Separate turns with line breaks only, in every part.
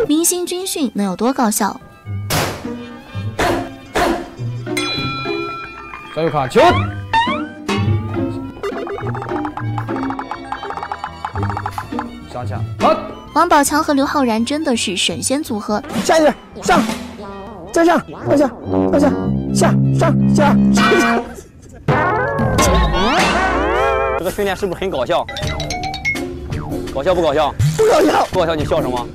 明星军训能有多搞笑？
加油卡球！上墙，好。
王宝强和刘昊然真的是神仙组合。
下一点，上，再上，再下，再下，下上下。
这个训练是不是很搞笑？搞笑不搞笑？
不搞笑，
不搞笑，你笑什么？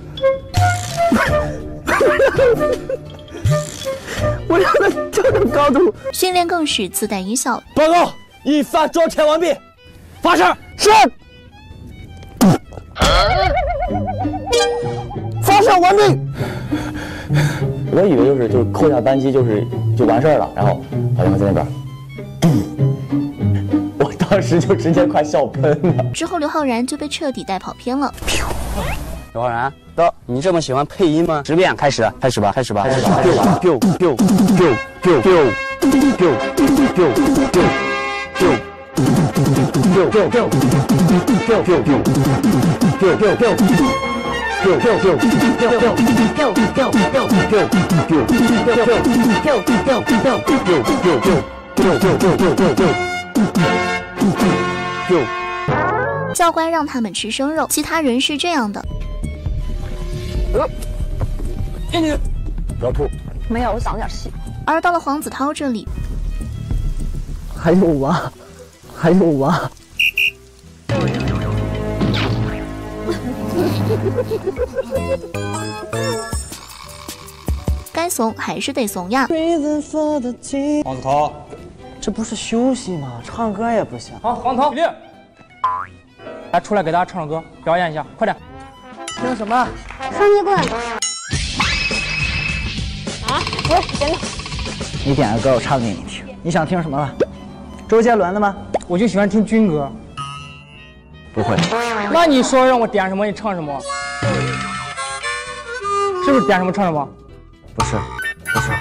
我让他这种高度。
训练更是自带音效。
报告，一发装填完毕，发射。
是。发射完毕。
我以为就是扣下扳机就完事儿了，然后好像在那边，我当时就直接快笑喷了。
之后刘昊然就被彻底带跑偏了。
刘昊然，你这么喜欢配音吗？10遍开始吧。
教官让他们吃生肉，其他人是这样的。
不要吐。
没有，我长了点戏。
而到了黄子韬这里，
还有吗？还有吗？
该怂还是得怂呀。
黄子韬，
这不是休息吗？唱歌也不行。
好，黄子韬，起立。来，出来给大家唱唱歌，表演一下，快点。
听什么？
双截棍。啊，不是，真的。
你点个歌，我唱给你听。你想听什么了？周杰伦的吗？
我就喜欢听军歌。
不会。
那你说让我点什么，你唱什么？是不是点什么唱什么？
不是，不是。